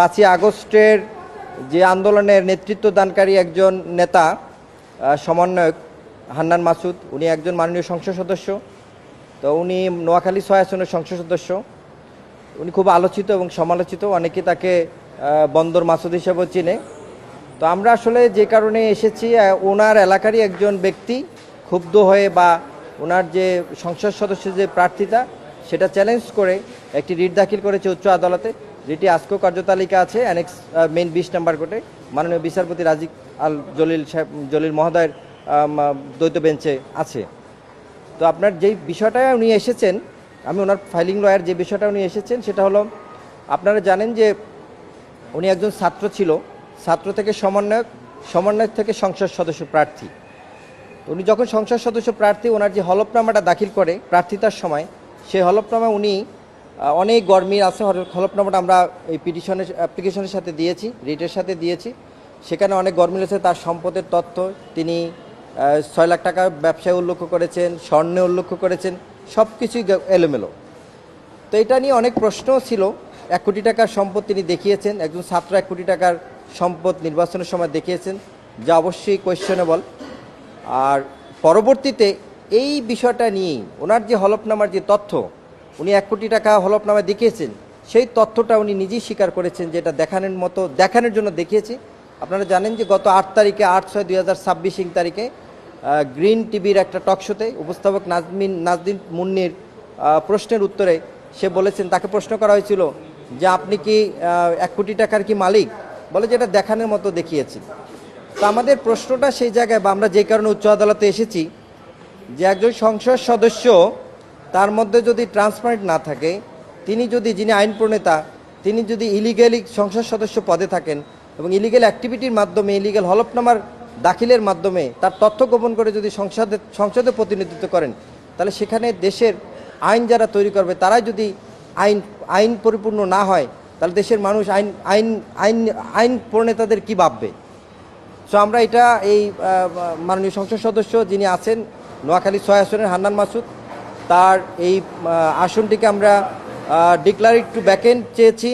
5ই আগস্টের যে আন্দোলনের নেতৃত্ব দানকারী একজন নেতা সমন্বয়ক হান্নান মাসুদ, উনি একজন মাননীয় সংসদ সদস্য। তো উনি নোয়াখালী 6 আসনের সংসদ সদস্য। উনি খুব আলোচিত এবং সমালোচিত, অনেকে তাকে বন্দর মাসুদ হিসেবেও চিনে। তো আমরা আসলে যে কারণে এসেছি, ওনার এলাকারই একজন ব্যক্তি ক্ষুব্ধ হয়ে বা ওনার যে সংসদ সদস্যের যে প্রার্থিতা সেটা চ্যালেঞ্জ করে একটি রিট দাখিল করেছে উচ্চ আদালতে, যেটি আজকেও কার্যতালিকা আছে অ্যানেক্স মেইন 20 নম্বর কোর্টে মাননীয় বিচারপতি রাজিক আল জলিল মহোদয়ের দ্বৈত বেঞ্চে আছে। তো আপনার যেই বিষয়টা উনি এসেছেন, আমি ওনার ফাইলিং লয়ার, যে বিষয়টা উনি এসেছেন সেটা হলো, আপনারা জানেন যে উনি একজন ছাত্র ছিল, ছাত্র থেকে সমন্বয়ক থেকে সংসদ সদস্য প্রার্থী। উনি যখন সংসদ সদস্য প্রার্থী, ওনার যে হলফনামাটা দাখিল করে প্রার্থিতার সময়, সেই হলফনামা উনি অনেক গরমিল আছে। হলফনামাটা আমরা এই অ্যাপ্লিকেশনের সাথে দিয়েছি, রিটের সাথে দিয়েছি। সেখানে অনেক গরমিল আছে। তার সম্পদের তথ্য, তিনি 6 লাখ টাকা ব্যবসায় উল্লেখ করেছেন, স্বর্ণে উল্লেখ করেছেন, সব কিছুই এলোমেলো। তো এটা নিয়ে অনেক প্রশ্ন ছিল। 1 কোটি টাকার সম্পদ তিনি দেখিয়েছেন, একজন ছাত্র 1 কোটি টাকার সম্পদ নির্বাচনের সময় দেখিয়েছেন, যা অবশ্যই কোয়েশ্চেনেবল। আর পরবর্তীতে এই বিষয়টা নিয়েই ওনার যে হলফনামার যে তথ্য, উনি 1 কোটি টাকা হলফনামায় দেখিয়েছেন, সেই তথ্যটা উনি নিজেই স্বীকার করেছেন যে এটা দেখানোর জন্য দেখিয়েছি। আপনারা জানেন যে গত 8 তারিখে 8/6/2026 তারিখে গ্রিন টিভির একটা টকশোতে উপস্থাপক নাজদিন মুন্নির প্রশ্নের উত্তরে সে বলেছেন, তাকে প্রশ্ন করা হয়েছিল যে আপনি কি 1 কোটি টাকার কি মালিক, বলে যে এটা দেখানোর মতো দেখিয়েছি। তো আমাদের প্রশ্নটা সেই জায়গায়, বা আমরা যে কারণে উচ্চ আদালতে এসেছি, যে একজন সংসদ সদস্য, তার মধ্যে যদি ট্রান্সপারেন্ট না থাকে, যিনি আইন প্রণেতা, তিনি যদি ইলিগালি সংসদ সদস্য পদে থাকেন এবং ইলিগাল অ্যাক্টিভিটির মাধ্যমে, ইলিগাল হলফনামার দাখিলের মাধ্যমে তার তথ্য গোপন করে যদি সংসদে প্রতিনিধিত্ব করেন, তাহলে সেখানে দেশের আইন যারা তৈরি করবে তারাই যদি আইন পরিপূর্ণ না হয়, তাহলে দেশের মানুষ আইন প্রণেতাদের কি ভাববে? সো আমরা এটা এই মাননীয় সংসদ সদস্য যিনি আছেন নোয়াখালী 6 আসনের হান্নান মাসুদ, তার এই আসনটিকে আমরা ডিক্লারেড টু ভ্যাকেন্ট চেয়েছি।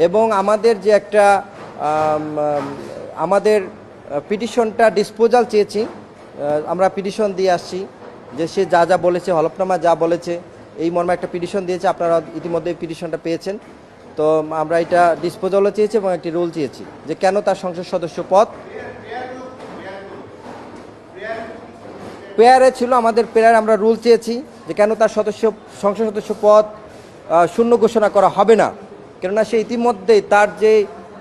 এবং আমাদের যে একটা আমাদের পিটিশনটা ডিসপোজাল চেয়েছি। আমরা পিটিশন দিয়ে আসছি যে সে যা বলেছে, হলফনামা যা বলেছে, এই মর্মে একটা পিটিশন দিয়েছে। আপনারা ইতিমধ্যে পিটিশনটা পেয়েছেন। তো আমরা এটা ডিসপোজালও চেয়েছি এবং একটি রুল চেয়েছি যে কেন তার সংসদ সদস্য পদ পেয়ারে ছিল। আমাদের পেয়ারে আমরা রুল চেয়েছি যে কেন তার সংসদ সদস্য পদ শূন্য ঘোষণা করা হবে না, কেননা সে ইতিমধ্যেই তার যে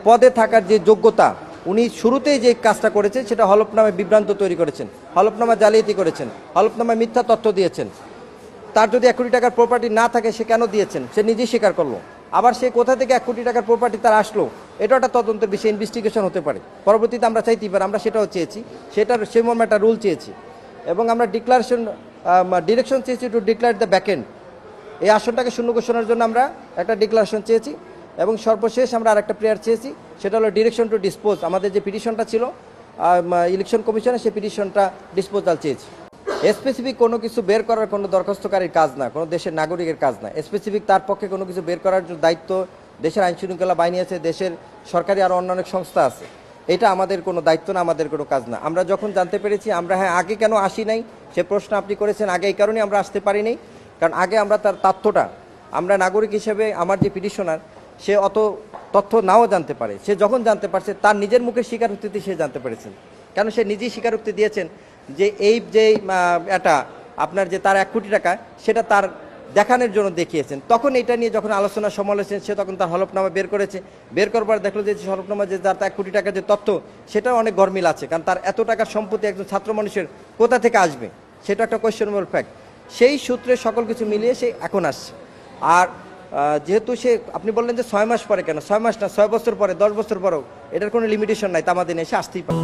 পদে থাকার যে যোগ্যতা, উনি শুরুতেই যে কাজটা করেছেন সেটা হলফনামায় বিভ্রান্ত তৈরি করেছেন, হলফনামা জালিয়াতি করেছেন, হলফনামায় মিথ্যা তথ্য দিয়েছেন। তার যদি 1 কোটি টাকার প্রপার্টি না থাকে, সে কেন দিয়েছেন সে নিজেই স্বীকার করলো। আবার সে কোথা থেকে 1 কোটি টাকার প্রপার্টি তার আসলো, এটা একটা তদন্তের বিষয়, ইনভেস্টিগেশন হতে পারে। পরবর্তীতে আমরা চাইতেই পারি, আমরা সেটাও চেয়েছি, সেই মর্মে একটা রুল চেয়েছি। এবং আমরা ডিরেকশন চেয়েছি টু ডিক্লেয়ার দ্য ভ্যাকেন্ট। এই আসনটাকে শূন্য ঘোষণার জন্য আমরা একটা ডিক্লারেশন চেয়েছি। এবং সর্বশেষ আমরা আরেকটা প্রেয়ার চেয়েছি, সেটা হলো ডিরেকশন টু ডিসপোজ। আমাদের যে পিটিশনটা ছিল ইলেকশন কমিশনে, সেই পিটিশনটা ডিসপোজাল চেয়েছি। স্পেসিফিক কোনো কিছু বের করার কোনো দরখাস্তকারীর কাজ না, কোনো দেশের নাগরিকের কাজ না। স্পেসিফিক তার পক্ষে কোনো কিছু বের করার দায়িত্ব দেশের আইন শৃঙ্খলা বাহিনী আছে, দেশের সরকারি আরও অন্যান্য সংস্থা আছে। এটা আমাদের কোনো দায়িত্ব না, আমাদের কোনো কাজ না। আমরা যখন জানতে পেরেছি, আমরা আগে কেন আসি নাই সে প্রশ্ন আপনি করেছেন। আগে এই কারণে আমরা আসতে পারি নাই, কারণ আগে আমরা তার তথ্যটা, আমরা নাগরিক হিসেবে, আমার যে পিটিশনার, সে অত তথ্য নাও জানতে পারে। সে যখন জানতে পারছে, তার নিজের মুখে স্বীকারোক্তিতে সে জানতে পেরেছেন, কেন সে নিজেই স্বীকারোক্তি দিয়েছেন যে এই যে এটা আপনার যে তার 1 কোটি টাকা, সেটা তার দেখানোর জন্য দেখিয়েছেন। তখন এটা নিয়ে যখন আলোচনা সমালোচনা, সে তখন তার হলফনামা বের করেছে। বের করবার দেখলো যে হলফনামা যে তার 1 কোটি টাকার যে তথ্য, সেটাও অনেক গরমিল আছে। কারণ তার এত টাকার সম্পত্তি একজন ছাত্র মানুষের কোথা থেকে আসবে, সেটা একটা কোয়েশ্চেনেবল ফ্যাক্ট। সেই সূত্রে সকল কিছু মিলিয়ে সে এখন আসছে। আর যেহেতু সে, আপনি বললেন যে 6 মাস পরে, কেন 6 মাস না, 6 বছর পরে, 10 বছর পরেও, এটার কোনো লিমিটেশন নাই, তামাদিনে এসে আসতেই পারে।